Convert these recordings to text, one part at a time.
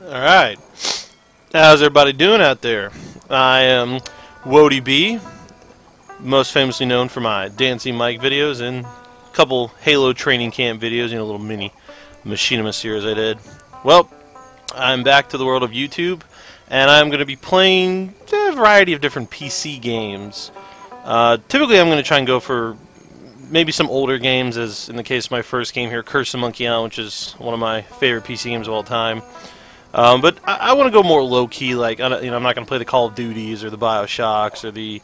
Alright, how's everybody doing out there? I am Woady B, most famously known for my Dancing Mike videos and a couple Halo training camp videos, you know, little mini machinima series I did. Well, I'm back to the world of YouTube, and I'm going to be playing a variety of different PC games. Typically I'm going to try and go for maybe some older games, as in the case of my first game here, Curse of Monkey Island, which is one of my favorite PC games of all time. But I want to go more low-key, like, you know, I'm not going to play the Call of Duties or the Bioshocks or the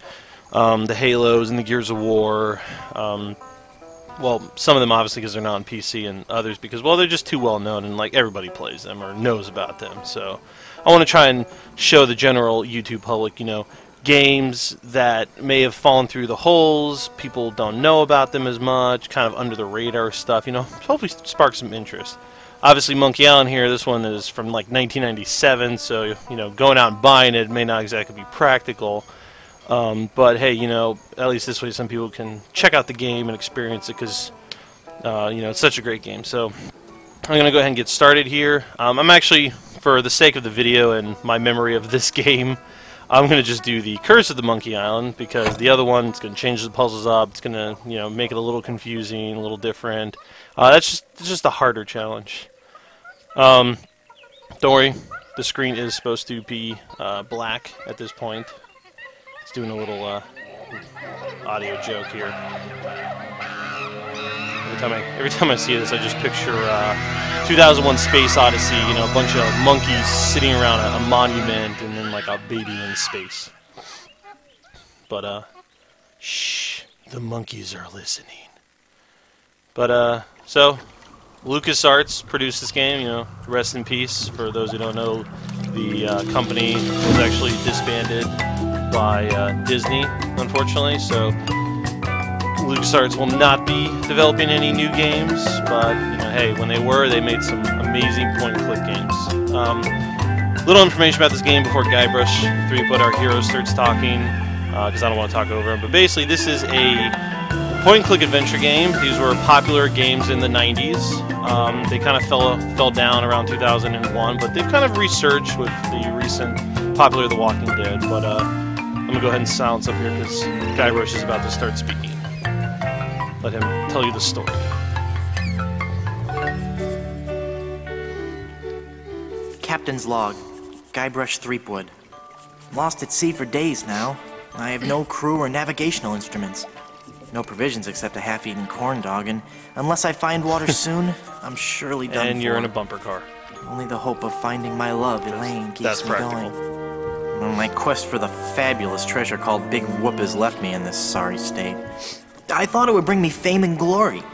Halos and the Gears of War. Well, some of them obviously because they're not on PC, and others because, well, they're just too well known and like everybody plays them or knows about them. So I want to try and show the general YouTube public, you know, games that may have fallen through the holes, people don't know about them as much, kind of under the radar stuff, you know, hopefully spark some interest. Obviously, Monkey Island here, this one is from like 1997, so, you know, going out and buying it may not exactly be practical. But hey, you know, at least this way some people can check out the game and experience it because, you know, it's such a great game. So I'm going to go ahead and get started here. I'm actually, for the sake of the video and my memory of this game, I'm going to just do the Curse of the Monkey Island because the other one, it's going to change the puzzles up. It's going to, you know, make it a little confusing, a little different. That's just a harder challenge. Don't worry, the screen is supposed to be black at this point. It's doing a little audio joke here. Every time I see this, I just picture 2001: Space Odyssey. You know, a bunch of monkeys sitting around a monument, and then like a baby in space. But shh, the monkeys are listening. But so LucasArts produced this game. You know, rest in peace. For those who don't know, the company was actually disbanded by Disney, unfortunately. So LucasArts will not be developing any new games, but you know, hey, when they were, they made some amazing point-and-click games. Little information about this game before Guybrush 3-Put Our Hero starts talking, because I don't want to talk over him. But basically, this is a point-and-click adventure game. These were popular games in the 90s. They kind of fell down around 2001, but they've kind of resurged with the recent popular The Walking Dead. But I'm going to go ahead and silence up here because Guybrush is about to start speaking. Let him tell you the story. Captain's log, Guybrush Threepwood. Lost at sea for days now. I have no crew or navigational instruments. No provisions except a half-eaten corn dog, and unless I find water soon, I'm surely done And for. you're in a bumper car. Only the hope of finding my love, Elaine, keeps me going. My quest for the fabulous treasure called Big Whoop has left me in this sorry state. I thought it would bring me fame and glory.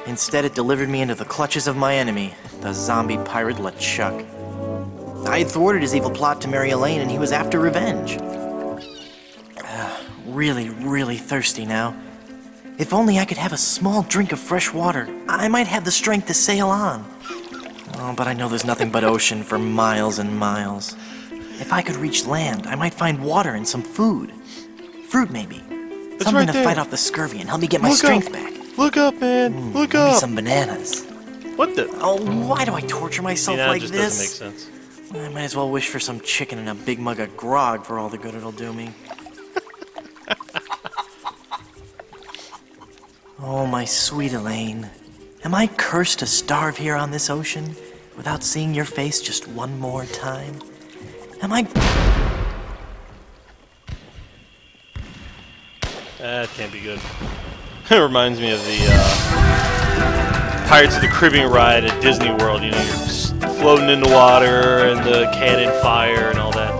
Instead, it delivered me into the clutches of my enemy, the zombie pirate LeChuck. I had thwarted his evil plot to marry Elaine, and he was after revenge. Really, really thirsty now. If only I could have a small drink of fresh water, I might have the strength to sail on. Oh, but I know there's nothing but ocean for miles and miles. If I could reach land, I might find water and some food. Fruit, maybe. It's Something right to there. fight off the scurvy and help me get my strength back. Look up, man. Look Maybe up. some bananas. What the? Oh, why do I torture myself like Just this? doesn't make sense. I might as well wish for some chicken and a big mug of grog for all the good it'll do me. Oh, my sweet Elaine. Am I cursed to starve here on this ocean without seeing your face just one more time? Am I... That can't be good. It reminds me of the Pirates of the Caribbean ride at Disney World. You know, you're just floating in the water and the cannon fire and all that.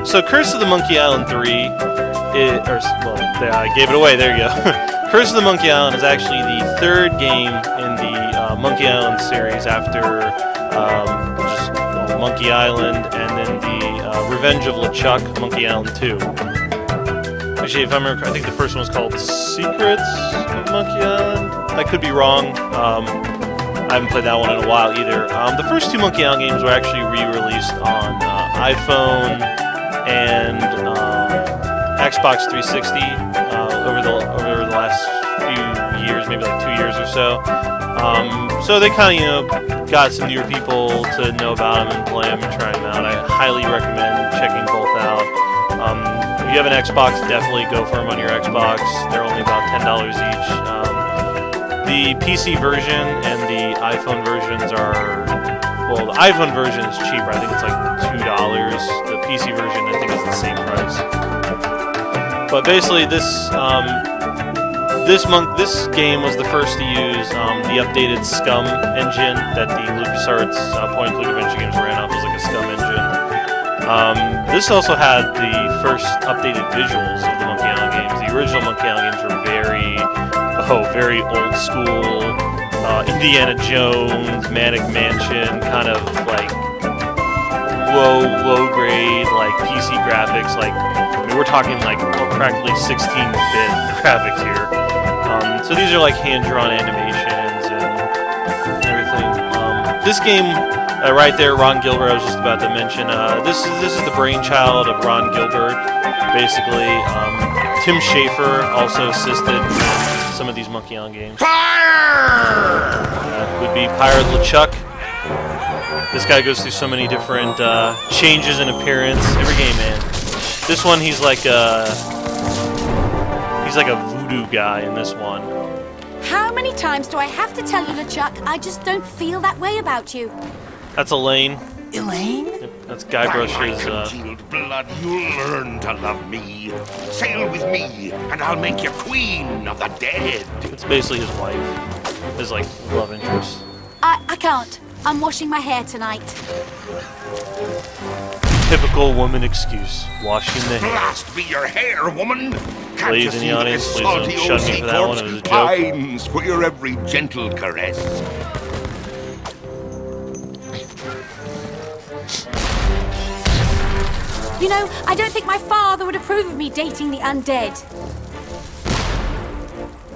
So Curse of the Monkey Island 3, I gave it away. There you go. Curse of the Monkey Island is actually the third game in the Monkey Island series after just Monkey Island and then the Revenge of LeChuck, Monkey Island 2. Actually, if I remember, I think the first one was called Secrets of Monkey Island. I could be wrong. I haven't played that one in a while either. The first two Monkey Island games were actually re-released on iPhone and Xbox 360 over the last few years, maybe like 2 years or so. So they kind of, you know, got some newer people to know about them and play them and try them out. I highly recommend checking both out. If you have an Xbox, definitely go for them on your Xbox. They're only about $10 each. The PC version and the iPhone versions are, well, the iPhone version is cheaper. I think it's like $2. The PC version, I think, is the same price. But basically, this game was the first to use the updated Scum engine that the LucasArts point-and-click adventure games ran off. It was like a Scum engine. This also had the first updated visuals of the Monkey Island games. The original Monkey Island games were very old school, Indiana Jones, Manic Mansion, kind of like low grade, like PC graphics. Like, I mean, we're talking like practically 16-bit graphics here. So these are like hand-drawn animations and everything. This game right there, Ron Gilbert, I was just about to mention. This is the brainchild of Ron Gilbert, basically. Tim Schafer also assisted in some of these Monkey Island games. Fire! Would be Pirate LeChuck. This guy goes through so many different changes in appearance every game, man. This one, he's like a voodoo guy in this one. How many times do I have to tell you, LeChuck? I just don't feel that way about you. That's Elaine. Elaine? Yep, that's Guybrush's. By my congealed blood, you'll learn to love me. Sail with me, and I'll make you queen of the dead. It's basically his wife, his like love interest. I can't. I'm washing my hair tonight. Typical woman excuse. Washing the hair. Blast be your hair, woman! Can't Ladies you in the see audience, this please don't salty shun old me sea for that one, corpse it was a joke. pines for your every gentle caress. You know, I don't think my father would approve of me dating the undead.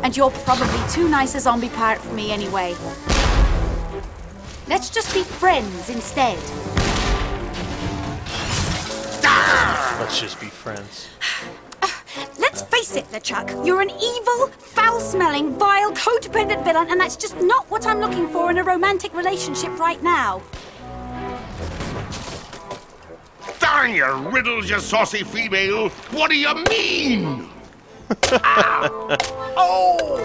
And you're probably too nice a zombie pirate for me anyway. Let's just be friends instead. Let's just be friends. Let's face it, LeChuck. You're an evil, foul-smelling, vile, codependent villain, and that's just not what I'm looking for in a romantic relationship right now. Darn your riddles, you saucy female! What do you mean? Oh!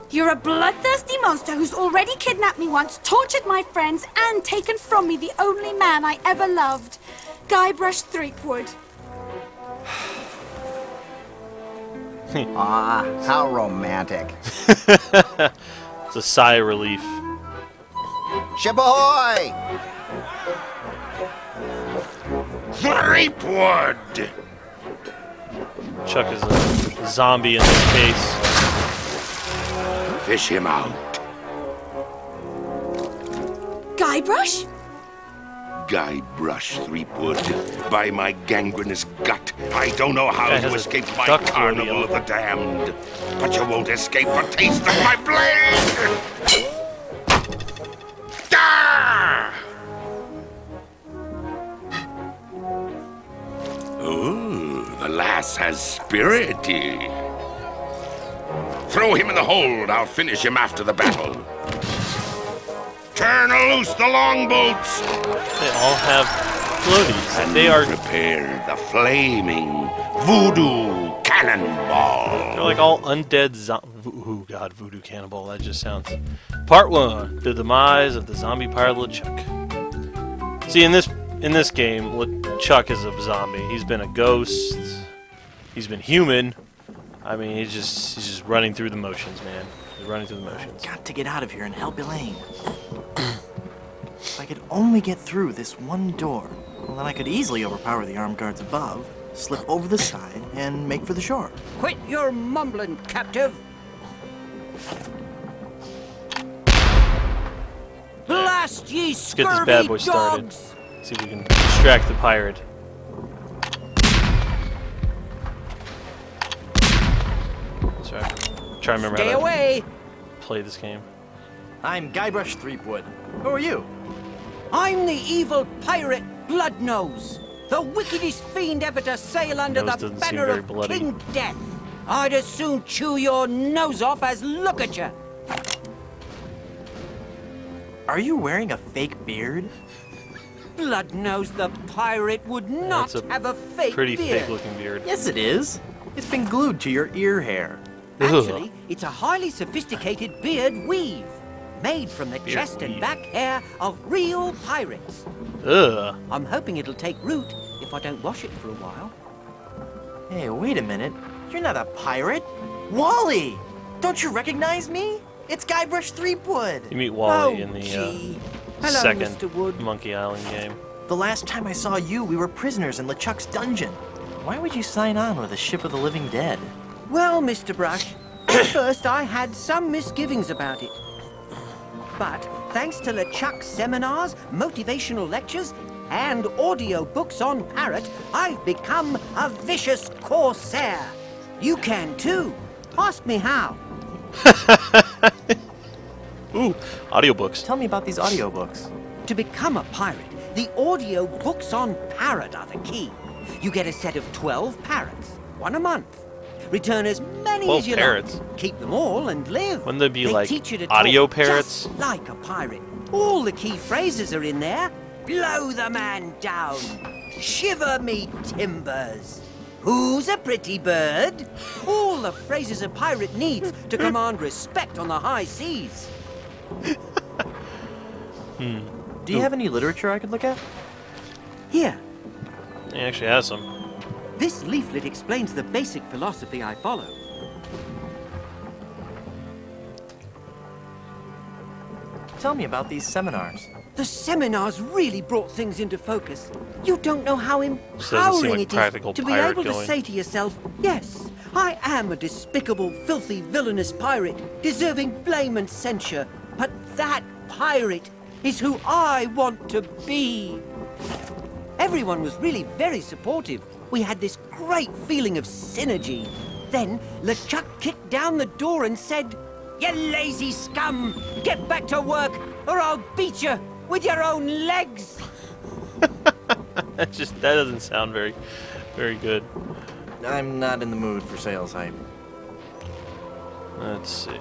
You're a bloodthirsty monster who's already kidnapped me once, tortured my friends, and taken from me the only man I ever loved. Guybrush Threepwood. Ah, how romantic. It's a sigh of relief. Ship ahoy! Threepwood! Chuck is a zombie in this case. Fish him out. Guybrush? Guybrush Threepwood. By my gangrenous gut, I don't know how Guy to has a escape my duck carnival of the damned. But you won't escape a taste of my blade! Ah! Ooh, the lass has spirity. Throw him in the hold. I'll finish him after the battle. Turn loose the longboats. They all have floaties. And They are prepare the flaming voodoo cannonball. they're like all undead oh god, voodoo cannibal. That just sounds. Part 1: The demise of the zombie pirate LeChuck. See, in this game, LeChuck is a zombie. He's been a ghost. He's been human. I mean, he's just running through the motions, man. He's running through the motions. Got to get out of here and help Elaine. If I could only get through this one door, well, then I could easily overpower the armed guards above, slip over the side, and make for the shore. Quit your mumbling, captive! Blast ye Let's get scurvy this bad boy started. dogs! See if we can distract the pirate. So I try to remember Stay how to away! play this game. I'm Guybrush Threepwood. Who are you? I'm the evil pirate Bloodnose, the wickedest fiend ever to sail under Nose the doesn't seem banner very of bloody. King Death. I'd as soon chew your nose off as look at you. Are you wearing a fake beard? Bloodnose the pirate would not That's a have a fake pretty beard. fake-looking beard. Yes, it is. It's been glued to your ear hair. Actually, it's a highly sophisticated beard weave, made from the chest and weave. back hair of real pirates. Ugh. I'm hoping it'll take root if I don't wash it for a while. Hey, wait a minute. You're not a pirate. Wally! Don't you recognize me? It's Guybrush Threepwood. You meet Wally in the gee. Hello, second Mr. Wood. Monkey Island game. The last time I saw you, we were prisoners in LeChuck's dungeon. Why would you sign on with a ship of the living dead? Well, Mr. Brush, at first I had some misgivings about it. But thanks to LeChuck's seminars, motivational lectures, and audio books on Parrot, I've become a vicious corsair. You can too. Ask me how. Ooh, audiobooks. Tell me about these audiobooks. To become a pirate, the audio books on Parrot are the key. You get a set of 12 parrots, one a month. Return as many 12 as you parrots? like. Keep them all and live. Wouldn't they be like teach you to audio talk parrots? just like a pirate. All the key phrases are in there. Blow the man down. Shiver me timbers. Who's a pretty bird? All the phrases a pirate needs to command respect on the high seas. Do you have any literature I could look at? Here, He actually has some. this leaflet explains the basic philosophy I follow. Tell me about these seminars. The seminars really brought things into focus. You don't know how seem empowering like it practical is to be pirate able to going. say to yourself, yes, I am a despicable, filthy, villainous pirate, deserving blame and censure, but that pirate is who I want to be. Everyone was really very supportive. We had this great feeling of synergy. Then LeChuck kicked down the door and said, "You lazy scum! Get back to work, or I'll beat you with your own legs!" That doesn't sound very good. I'm not in the mood for sales hype. Let's see.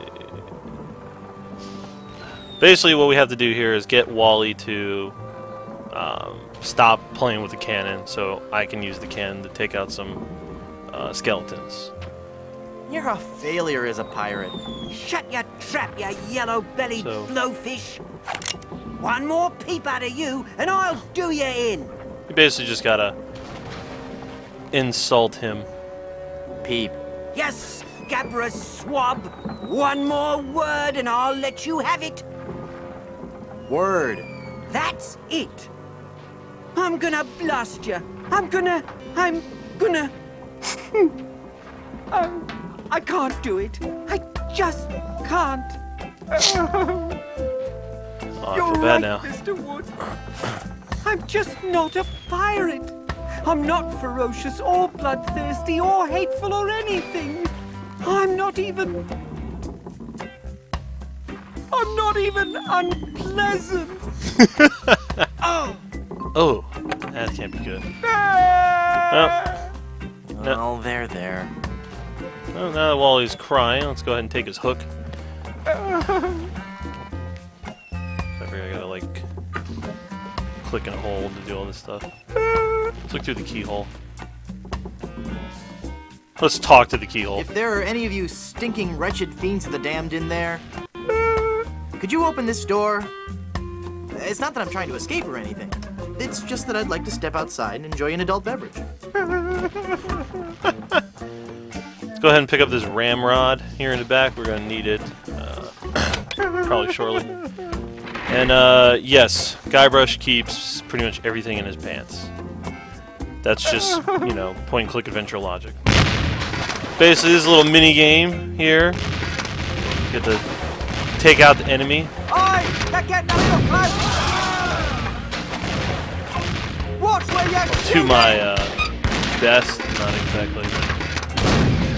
Basically, what we have to do here is get Wally to stop playing with the cannon, so I can use the cannon to take out some skeletons. You're a failure as a pirate. Shut your trap, you yellow-bellied So- blowfish! One more peep out of you, and I'll do you in! You basically just gotta insult him. Peep. Yes, Gabra Swab! One more word, and I'll let you have it! Word. That's it! I'm gonna blast you! I'm gonna... I can't do it. I just can't. Oh, I You're feel right, bad now. Mr. Wood. I'm just not a pirate. I'm not ferocious or bloodthirsty or hateful or anything. I'm not even unpleasant. Oh. Oh, that can't be good. Well, there. Well, now that Wally's crying, let's go ahead and take his hook. I gotta, like, click and hold to do all this stuff. Let's look through the keyhole. Let's talk to the keyhole. If there are any of you stinking, wretched fiends of the damned in there, could you open this door? It's not that I'm trying to escape or anything. It's just that I'd like to step outside and enjoy an adult beverage. Let's go ahead and pick up this ramrod here in the back. We're gonna need it probably shortly. And yes, Guybrush keeps pretty much everything in his pants. That's just, you know, point and click adventure logic. Basically, this little mini game here. You get to take out the enemy. Oi! They're getting a little close! Watch where you're To my best, not exactly.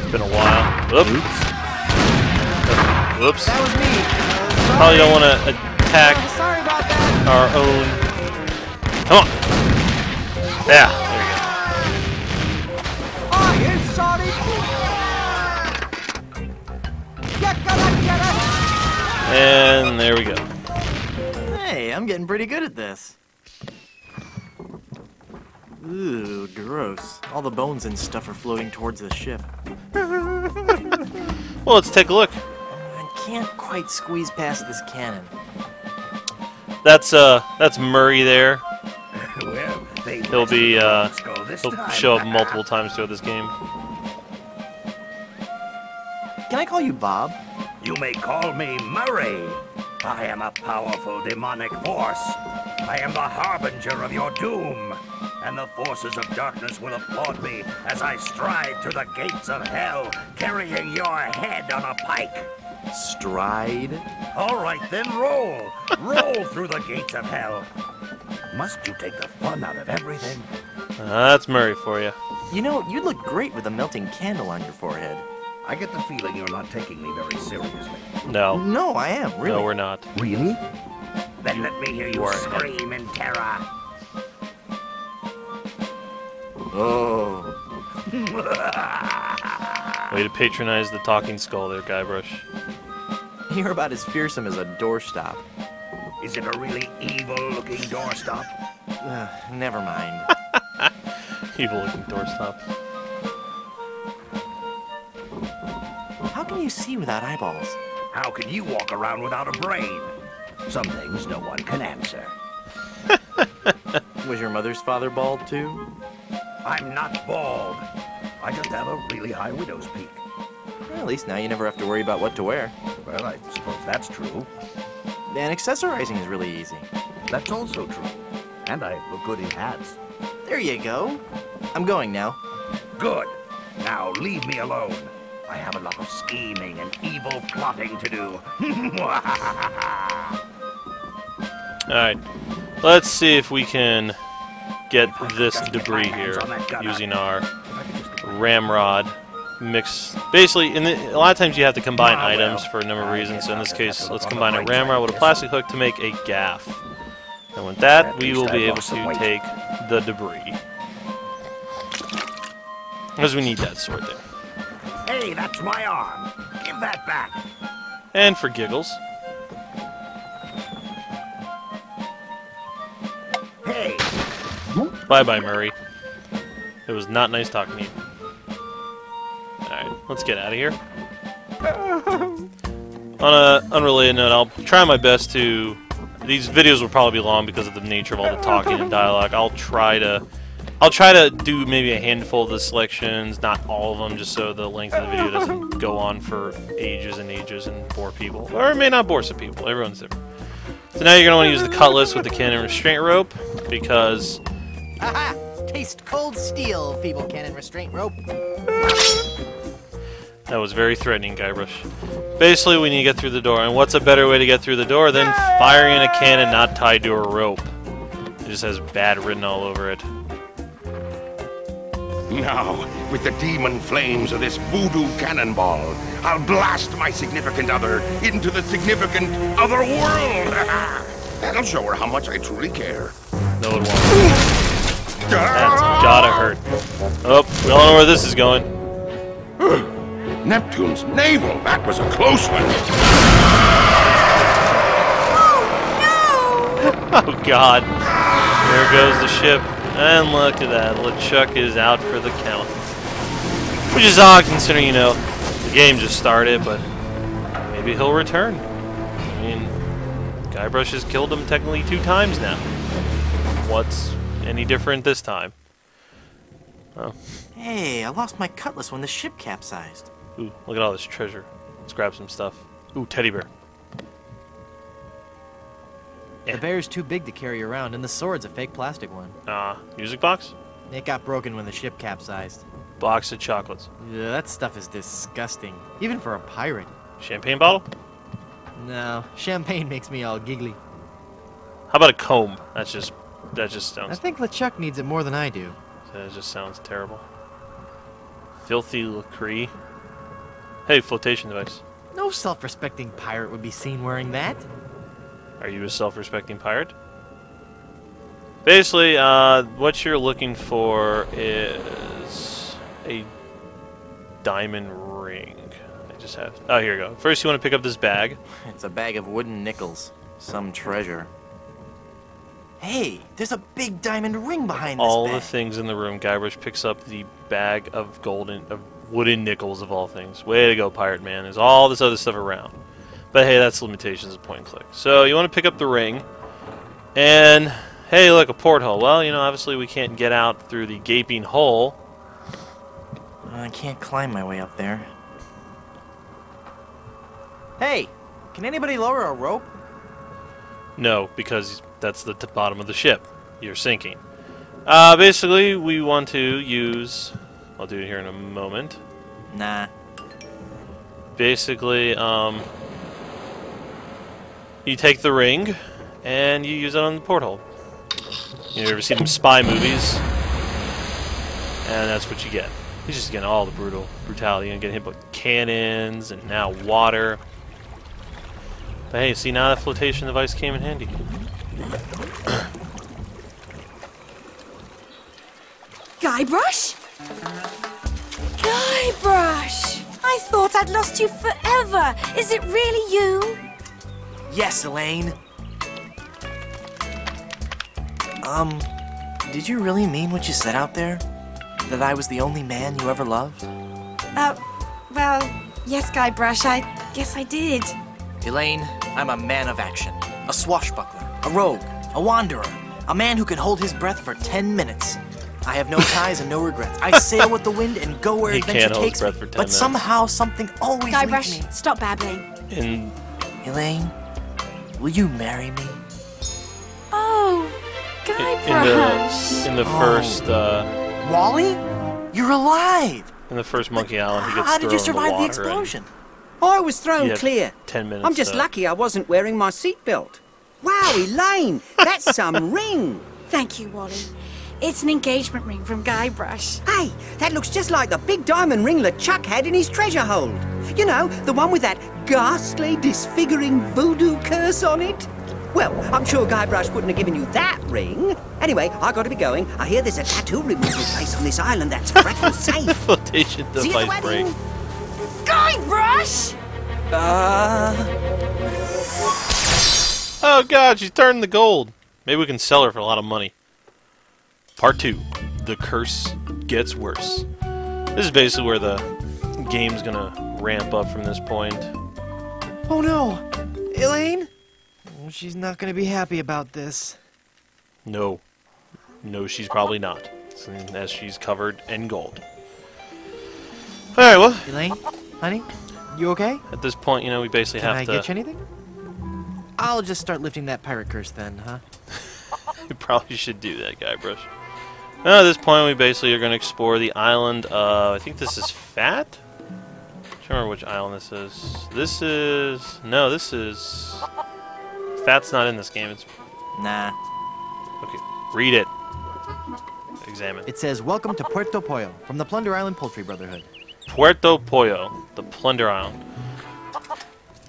It's been a while. Oops. Whoops. That was me. Probably don't want to attack Sorry about that. our own. Come on. Yeah. Are you sorry? You're gonna get it! And there we go. I'm getting pretty good at this. Ooh, gross. All the bones and stuff are floating towards the ship. Well, let's take a look. I can't quite squeeze past this cannon. That's Murray there. Well, He'll show up multiple times throughout this game. Can I call you Bob? You may call me Murray. I am a powerful demonic force. I am the harbinger of your doom. And the forces of darkness will applaud me as I stride to the gates of hell, carrying your head on a pike. Stride? All right, then roll. Roll through the gates of hell. Must you take the fun out of everything? That's Murray for you. You know, you'd look great with a melting candle on your forehead. I get the feeling you're not taking me very seriously. No. No, I am, really. No, we're not. Really? Then let me hear you scream in terror. Oh. Way to patronize the talking skull there, Guybrush. You're about as fearsome as a doorstop. Is it a really evil-looking doorstop? Never mind. Evil-looking doorstop. How can you see without eyeballs? How can you walk around without a brain? Some things no one can answer. Was your mother's father bald, too? I'm not bald. I just have a really high widow's peak. Well, at least now you never have to worry about what to wear. Well, I suppose that's true. And accessorizing is really easy. That's also true. And I look good in hats. There you go. I'm going now. Good. Now leave me alone. I have a lot of scheming and evil plotting to do. Alright. Let's see if we can get this debris here using our ramrod mix. Basically, a lot of times you have to combine items for a number of reasons. So in this case, let's combine a ramrod with a plastic hook to make a gaff. And with that, we will be able to take the debris. Because we need that sword there. Hey, that's my arm. Give that back. And for giggles. Hey. Bye-bye, Murray. It was not nice talking to you. Alright, let's get out of here. On an unrelated note, I'll try my best to... These videos will probably be long because of the nature of all the talking and dialogue. I'll try to do maybe a handful of the selections, not all of them, just so the length of the video doesn't go on for ages and ages and bore people. Or it may not bore some people. Everyone's different. So now you're going to want to use the cutlass with the cannon restraint rope, because... Aha! Taste cold steel, feeble cannon restraint rope. That was very threatening, Guybrush. Basically, we need to get through the door, and what's a better way to get through the door than firing a cannon not tied to a rope? It just has bad written all over it. Now, with the demon flames of this voodoo cannonball, I'll blast my significant other into the significant other world. That'll show her how much I truly care. No, it won't. That's gotta hurt. Oh, we all know where this is going. Neptune's navel. That was a close one. Oh, God. There goes the ship. And look at that. LeChuck is out for the count. Which is odd considering, you know, the game just started, but maybe he'll return. I mean, Guybrush has killed him technically 2 times now. What's any different this time? Oh. Hey, I lost my cutlass when the ship capsized. Ooh, look at all this treasure. Let's grab some stuff. Ooh, teddy bear. The bear's too big to carry around, and the sword's a fake plastic one. Music box? It got broken when the ship capsized. Box of chocolates. Yeah, that stuff is disgusting, even for a pirate. Champagne bottle? No, champagne makes me all giggly. How about a comb? That just I sounds... think LeChuck needs it more than I do. That just sounds terrible. Filthy Lacree. Hey, flotation device. No self-respecting pirate would be seen wearing that. Are you a self-respecting pirate? Basically, what you're looking for is a diamond ring. I just have... Oh, here you go. First, you want to pick up this bag. It's a bag of wooden nickels. Some treasure. Hey, there's a big diamond ring behind this All bag. the things in the room. Guybrush picks up the bag of wooden nickels of all things. Way to go, Pirate Man. There's all this other stuff around. But hey, that's limitations of point and click. So you want to pick up the ring, and hey, look, a porthole. Well, you know, obviously we can't get out through the gaping hole. I can't climb my way up there. Hey, can anybody lower a rope? No, because that's the bottom of the ship. You're sinking. Basically, we want to use... I'll do it here in a moment. Nah. Basically, you take the ring, and you use it on the porthole. You ever seen them spy movies? And that's what you get. He's just getting all the brutality. You're getting hit with cannons, and now water. But hey, see, now that flotation device came in handy. Guybrush? Guybrush! I thought I'd lost you forever. Is it really you? Yes, Elaine. Did you really mean what you said out there? That I was the only man you ever loved? Well, yes, Guybrush, I guess I did. Elaine, I'm a man of action. A swashbuckler, a rogue, a wanderer, a man who can hold his breath for 10 minutes. I have no ties and no regrets. I sail with the wind and go where adventure takes me. But somehow something always leads me. Guybrush, stop babbling. Elaine, will you marry me? Oh, Guybrush. In the first, Wally? You're alive! in the first Monkey Island, he gets How thrown did you in survive the the water. explosion? I was thrown Yeah, clear. 10 minutes. I'm just lucky I wasn't wearing my seatbelt. Wow, Elaine, that's some ring. Thank you, Wally. It's an engagement ring from Guybrush. Hey, that looks just like the big diamond ringlet Chuck had in his treasure hold. You know, the one with that ghastly, disfiguring voodoo curse on it. Well, I'm sure Guybrush wouldn't have given you that ring. Anyway, I gotta be going. I hear there's a tattoo removal place on this island that's freckle safe. Flotation See you at the device break. wedding. Guybrush! Oh god, she's turned the gold. Maybe we can sell her for a lot of money. Part 2. The curse gets worse. This is basically where the game's gonna ramp up from this point. Oh no! Elaine? Oh, she's not gonna be happy about this. No. No, she's probably not. As she's covered in gold. Alright, well, Elaine? Honey? You okay? at this point, you know, we basically Can have I to... get you anything? I'll just start lifting that pirate curse then, huh? We probably should do that, Guybrush. At this point, we basically are going to explore the island of... I think this is Fat? I don't remember which island this is. This is... No, this is... Fat's not in this game. It's... Nah. Okay, read it. Examine. It says, "Welcome to Puerto Pollo from the Plunder Island Poultry Brotherhood." Puerto Pollo, the Plunder Island.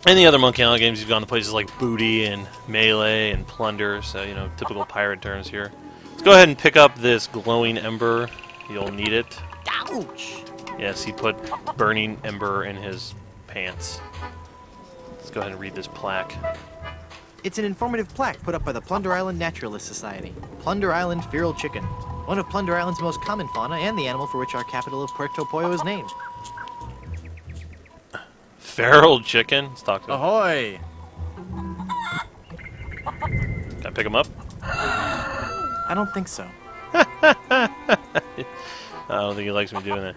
In the other Monkey Island games, you've gone to places like Booty and Melee and Plunder, so, you know, typical pirate terms here. Let's go ahead and pick up this glowing ember. You'll need it. Ouch! Yes, he put burning ember in his pants. Let's go ahead and read this plaque. It's an informative plaque put up by the Plunder Island Naturalist Society. Plunder Island feral chicken. One of Plunder Island's most common fauna and the animal for which our capital of Puerto Pollo is named. Feral chicken? Let's talk to him. Ahoy! Can I pick him up? I don't think so. I don't think he likes me doing that.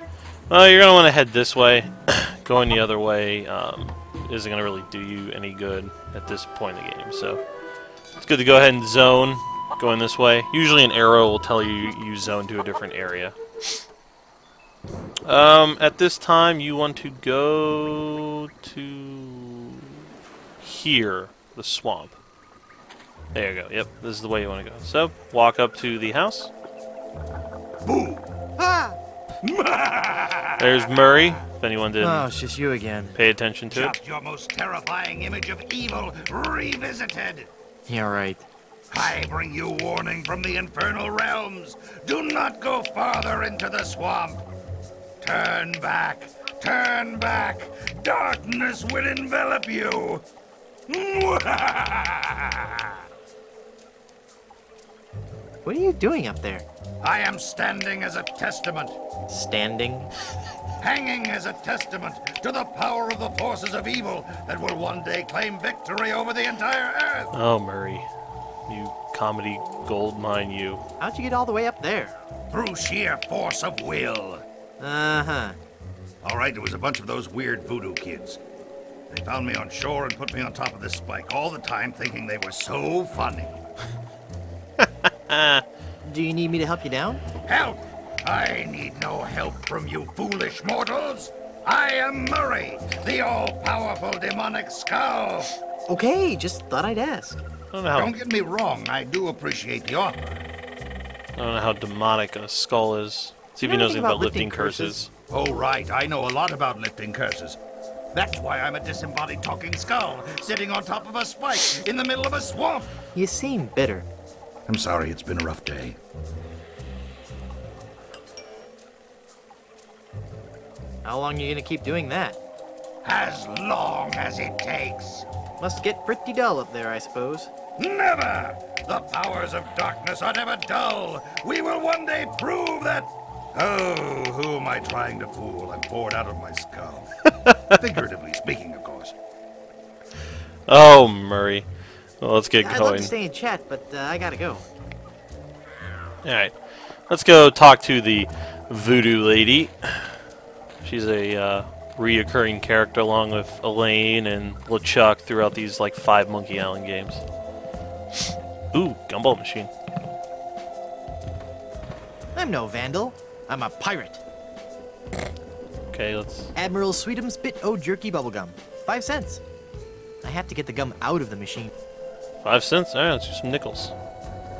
Well, you're going to want to head this way. Going the other way isn't going to really do you any good at this point in the game. So it's good to go ahead and zone going this way. Usually an arrow will tell you zone to a different area. At this time, you want to go to here, the swamp. There you go. Yep, this is the way you want to go. So, walk up to the house. Boo! There's Murray, if anyone didn't Oh, it's just you again. pay attention to it. Just your most terrifying image of evil revisited. Yeah, right. I bring you warning from the infernal realms. Do not go farther into the swamp. Turn back. Turn back. Darkness will envelop you. What are you doing up there? I am standing as a testament, Standing? hanging as a testament to the power of the forces of evil that will one day claim victory over the entire Earth. Oh, Murray. You comedy gold mine, you. How'd you get all the way up there? Through sheer force of will. Uh-huh. All right, there was a bunch of those weird voodoo kids. They found me on shore and put me on top of this spike all the time, thinking they were so funny. Do you need me to help you down? Help! I need no help from you foolish mortals. I am Murray, the all-powerful demonic skull. Okay, just thought I'd ask. I don't know how, Don't get me wrong, I do appreciate the offer. I don't know how demonic a skull is. See if he You know knows anything anything about about lifting lifting curses. Oh, right, I know a lot about lifting curses. That's why I'm a disembodied talking skull, sitting on top of a spike in the middle of a swamp. You seem bitter. I'm sorry, it's been a rough day. How long are you gonna keep doing that? As long as it takes. Must get pretty dull up there, I suppose. Never! The powers of darkness are never dull. We will one day prove that... Oh, who am I trying to fool? I'm bored out of my skull. Figuratively speaking, of course. Oh, Murray. Well, let's get I'd love going. to stay and chat, but I gotta go. Alright. Let's go talk to the voodoo lady. She's a reoccurring character along with Elaine and LeChuck throughout these, like, 5 Monkey Island games. Ooh, gumball machine. I'm no vandal. I'm a pirate. Okay, let's... Admiral Sweetums Bit O Jerky Bubblegum. 5 cents. I have to get the gum out of the machine. 5 cents? Alright, let's do some nickels.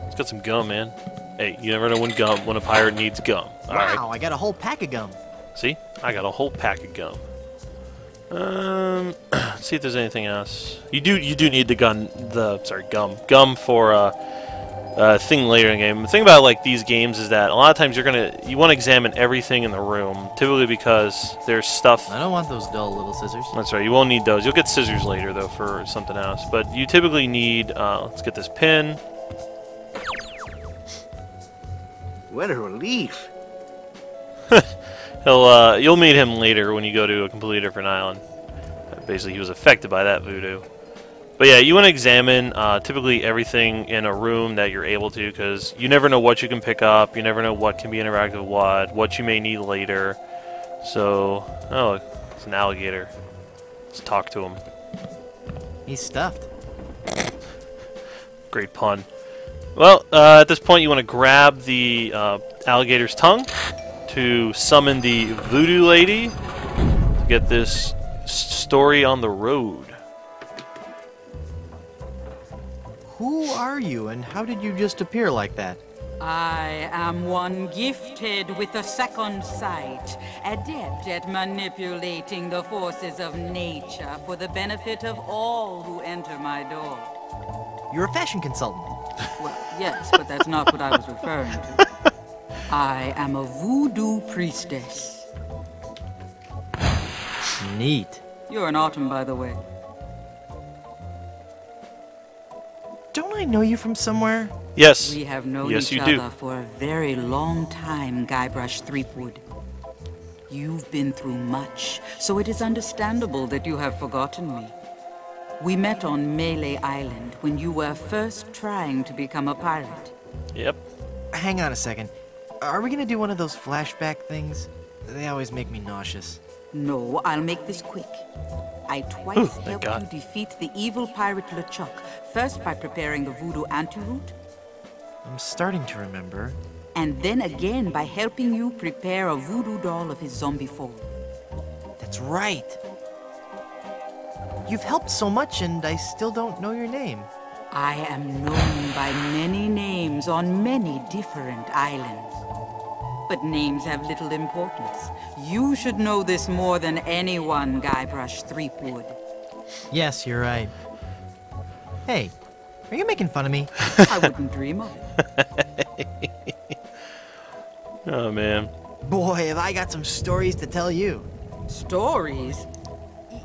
Let's get some gum, man. Hey, you never know when a pirate needs gum. Alright. Wow, I got a whole pack of gum. See? I got a whole pack of gum. Let's see if there's anything else. You do need the gum for thing later in the game. The thing about like these games is that a lot of times you want to examine everything in the room, typically because there's stuff. I don't want those dull little scissors. That's right. You won't need those. You'll get scissors later though for something else. But you typically need. Let's get this pin. What a relief. You'll meet him later when you go to a completely different island. Basically, he was affected by that voodoo. But yeah, you want to examine typically everything in a room that you're able to, because you never know what you can pick up. You never know what can be interacted with what you may need later. So, oh, look, it's an alligator. Let's talk to him. He's stuffed. Great pun. Well, at this point, you want to grab the alligator's tongue to summon the voodoo lady to get this story on the road. Who are you, and how did you just appear like that? I am one gifted with a second sight, adept at manipulating the forces of nature for the benefit of all who enter my door. You're a fashion consultant. Well, yes, but that's not what I was referring to. I am a voodoo priestess. Neat. You're an autumn, by the way. Don't I know you from somewhere? Yes. We have known Yes, each you other do. for a very long time, Guybrush Threepwood. You've been through much, so it is understandable that you have forgotten me. We met on Melee Island when you were first trying to become a pirate. Yep. Hang on a second. Are we gonna do one of those flashback things? They always make me nauseous. No, I'll make this quick. I twice thank helped God. you defeat the evil pirate LeChuck, first by preparing the voodoo antidote, I'm starting to remember. and then again by helping you prepare a voodoo doll of his zombie form. That's right. You've helped so much, and I still don't know your name. I am known by many names on many different islands. But names have little importance. You should know this more than anyone, Guybrush Threepwood. Yes, you're right. Hey, are you making fun of me? I wouldn't dream of it. Oh, man. Boy, have I got some stories to tell you. Stories?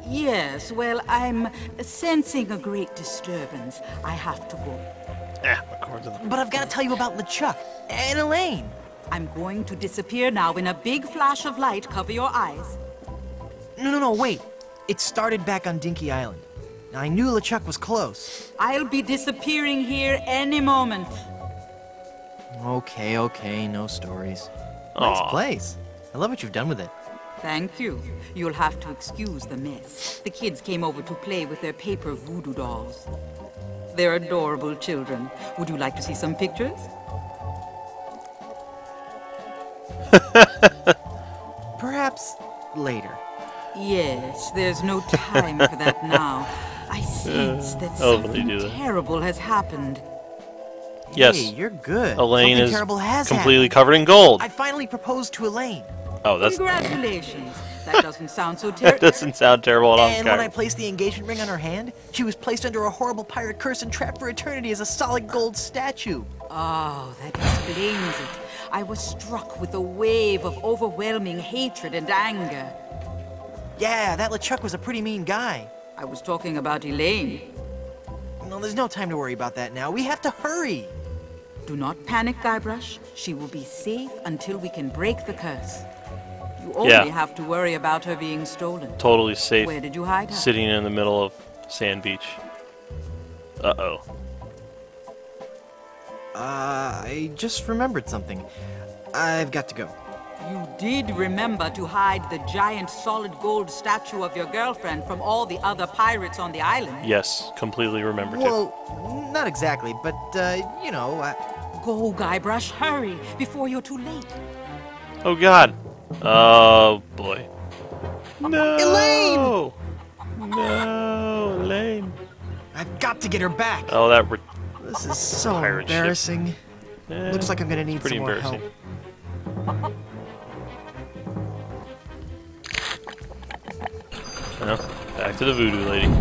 Yes, well, I'm sensing a great disturbance. I have to go. But I've got to tell you about LeChuck and Elaine. I'm going to disappear now in a big flash of light. Cover your eyes. No, wait. It started back on Dinky Island. Now, I knew LeChuck was close. I'll be disappearing here any moment. Okay, no stories. Aw. Nice place. I love what you've done with it. Thank you. You'll have to excuse the mess. The kids came over to play with their paper voodoo dolls. They're adorable children. Would you like to see some pictures? Perhaps later. Yes, there's no time for that now. I sense that something terrible has happened. Yes. Hey, you're good. Elaine Something is terrible has completely happened. covered in gold. I finally proposed to Elaine. Oh, that's Congratulations. That doesn't sound so terrible. that doesn't sound terrible at all. And when I placed the engagement ring on her hand, she was placed under a horrible pirate curse and trapped for eternity as a solid gold statue. Oh, that explains it. I was struck with a wave of overwhelming hatred and anger. Yeah, that LeChuck was a pretty mean guy. I was talking about Elaine. No, there's no time to worry about that now. We have to hurry. Do not panic, Guybrush. She will be safe until we can break the curse. You only have to worry about her being stolen. Totally safe. Where did you hide her? Sitting in the middle of Sand Beach. Uh-oh. I just remembered something. I've got to go. You did remember to hide the giant solid gold statue of your girlfriend from all the other pirates on the island. Yes, completely remembered it. Well, not exactly, but, you know, Go, Guybrush, hurry, before you're too late. Oh, God. Oh, boy. No! Elaine! No, Elaine. I've got to get her back. Oh, that... This is so pirate ship. embarrassing. Looks like I'm gonna need pretty some more help. embarrassing. Well, back to the voodoo lady.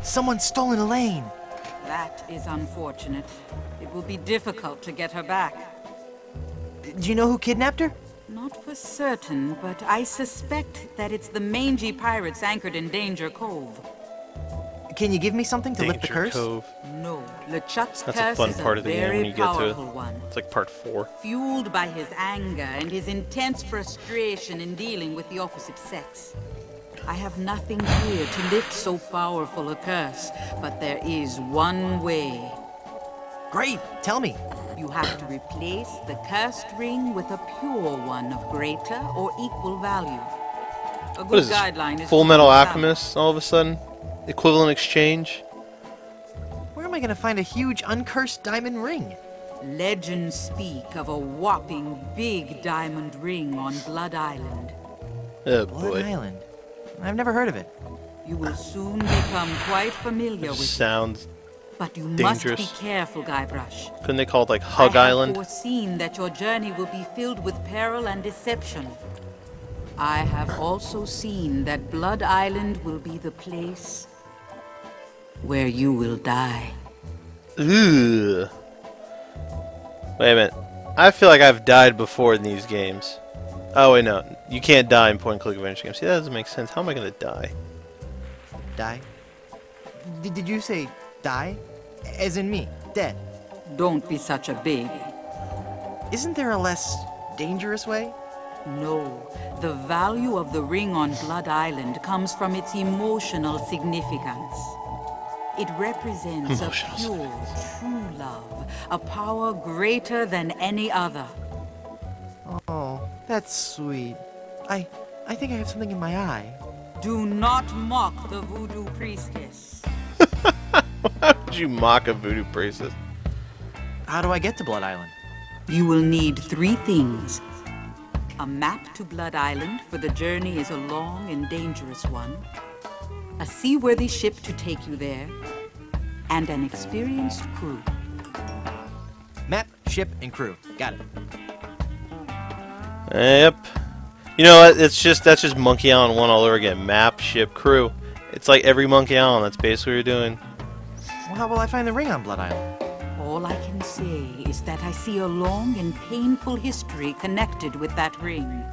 Someone's stolen Elaine. That is unfortunate. It will be difficult to get her back. Do you know who kidnapped her? Not for certain, but I suspect that it's the mangy pirates anchored in Danger Cove. Can you give me something to lift the Danger curse? Cove. No, LeChuck's That's a curse fun is part a of the game very when you get to it. powerful one. It's like part 4. Fueled by his anger and his intense frustration in dealing with the opposite sex. I have nothing here to lift so powerful a curse, but there is one way. Great, tell me. You have to replace the cursed ring with a pure one of greater or equal value. A What good is this? guideline is Full to Metal find out. Alchemist, all of a sudden? Equivalent exchange? Where am I gonna find a huge uncursed diamond ring? Legends speak of a whopping big diamond ring on Blood Island. Oh, Blood boy. Island. I've never heard of it. You will soon become quite familiar with it. Sounds... But you dangerous. must be careful, Guybrush. Couldn't they call it like Hug I have Island? foreseen that your journey will be filled with peril and deception. I have also seen that Blood Island will be the place where you will die. Ugh. Wait a minute. I feel like I've died before in these games. Oh, wait, no. You can't die in point-and-click adventure games. See, that doesn't make sense. How am I going to die? Die? Did you say die? As in me, dead? Don't be such a baby. Isn't there a less dangerous way? No. The value of the ring on Blood Island comes from its emotional significance. It represents a pure, true love, a power greater than any other. Oh, that's sweet. I think I have something in my eye. Do not mock the voodoo priestess. How would you mock a voodoo priestess? How do I get to Blood Island? You will need 3 things. A map to Blood Island, for the journey is a long and dangerous one. A seaworthy ship to take you there. And an experienced crew. Map, ship, and crew. Got it. Yep. You know what? That's just Monkey Island 1 all over again. Map, ship, crew. It's like every Monkey Island. That's basically what you're doing. Well, how will I find the ring on Blood Island? All I can say is that I see a long and painful history connected with that ring.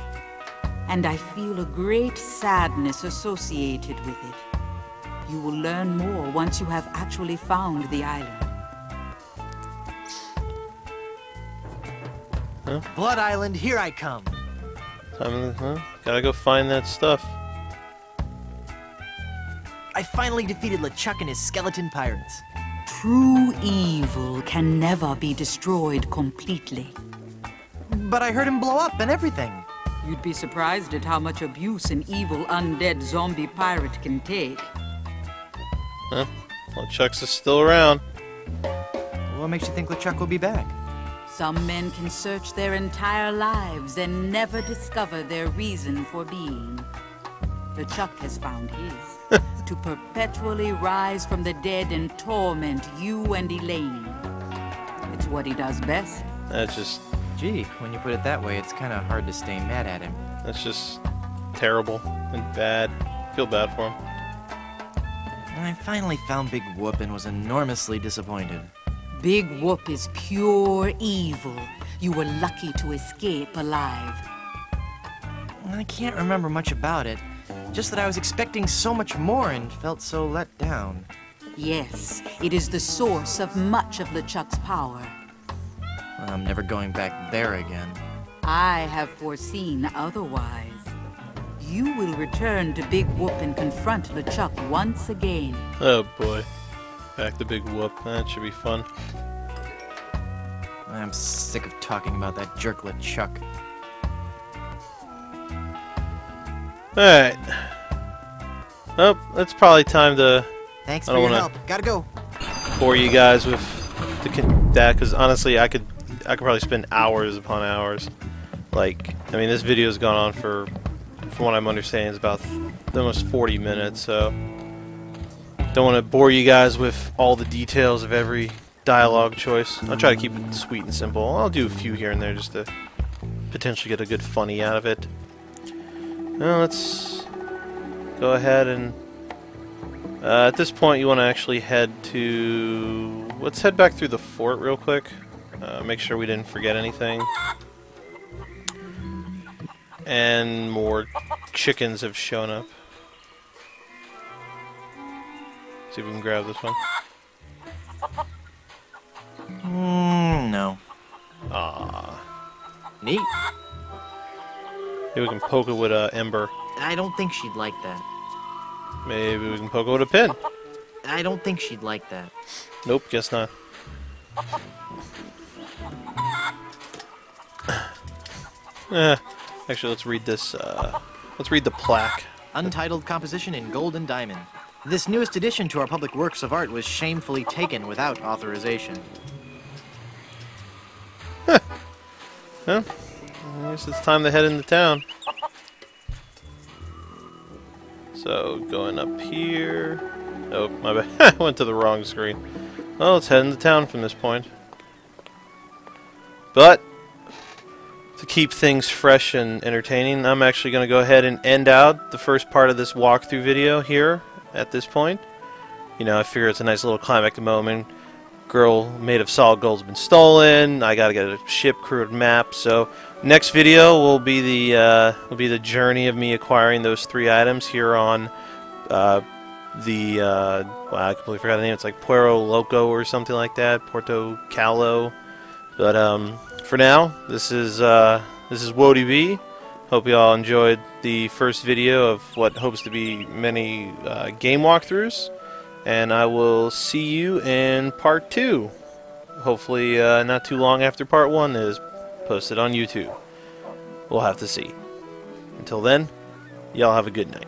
And I feel a great sadness associated with it. You will learn more once you have actually found the island. Huh? Blood Island, here I come. Gotta go find that stuff. I finally defeated LeChuck and his skeleton pirates. True evil can never be destroyed completely. But I heard him blow up and everything. You'd be surprised at how much abuse an evil undead zombie pirate can take. Huh? Well, Chuck's is still around. What makes you think LeChuck will be back? Some men can search their entire lives and never discover their reason for being. LeChuck has found his. To perpetually rise from the dead and torment you and Elaine. It's what he does best. That's just... Gee, when you put it that way, it's kind of hard to stay mad at him. That's just terrible and bad. Feel bad for him. I finally found Big Whoop and was enormously disappointed. Big Whoop is pure evil. You were lucky to escape alive. I can't remember much about it. Just that I was expecting so much more and felt so let down. Yes, it is the source of much of LeChuck's power. I'm never going back there again. I have foreseen otherwise. You will return to Big Whoop and confront LeChuck once again. Oh boy. Back to Big Whoop. That should be fun. I'm sick of talking about that jerk LeChuck. Alright. Oh, it's probably time to... Thanks I for don't your wanna help. Gotta go. bore you guys with that, because honestly, I could probably spend hours upon hours. Like, I mean, this video's gone on for, from what I'm understanding, is about almost 40 minutes, so don't want to bore you guys with all the details of every dialogue choice. I'll try to keep it sweet and simple. I'll do a few here and there just to potentially get a good funny out of it. Now let's go ahead and at this point you want to actually head to... Let's head back through the fort real quick. Make sure we didn't forget anything. And more chickens have shown up. See if we can grab this one. No. Ah. Neat. Maybe we can poke it with a ember. I don't think she'd like that. Maybe we can poke it with a pin. I don't think she'd like that. Nope, guess not. Actually, let's read this. Let's read the plaque. Untitled composition in gold and diamond. This newest addition to our public works of art was shamefully taken without authorization. Well, I guess it's time to head into town. So, going up here... Oh, my bad. I went to the wrong screen. Well, let's head into town from this point. But, to keep things fresh and entertaining, I'm actually going to go ahead and end out the first part of this walkthrough video here at this point. You know, I figure it's a nice little climactic moment. Girl made of solid gold's been stolen. I gotta get a ship, crew, and map. So next video will be the journey of me acquiring those 3 items here on well, I completely forgot the name. It's like Puerto Loco or something like that. Porto Calo. But for now, this is Woady B. Hope you all enjoyed the first video of what hopes to be many game walkthroughs. And I will see you in part 2. Hopefully not too long after part 1 is posted on YouTube. We'll have to see. Until then, y'all have a good night.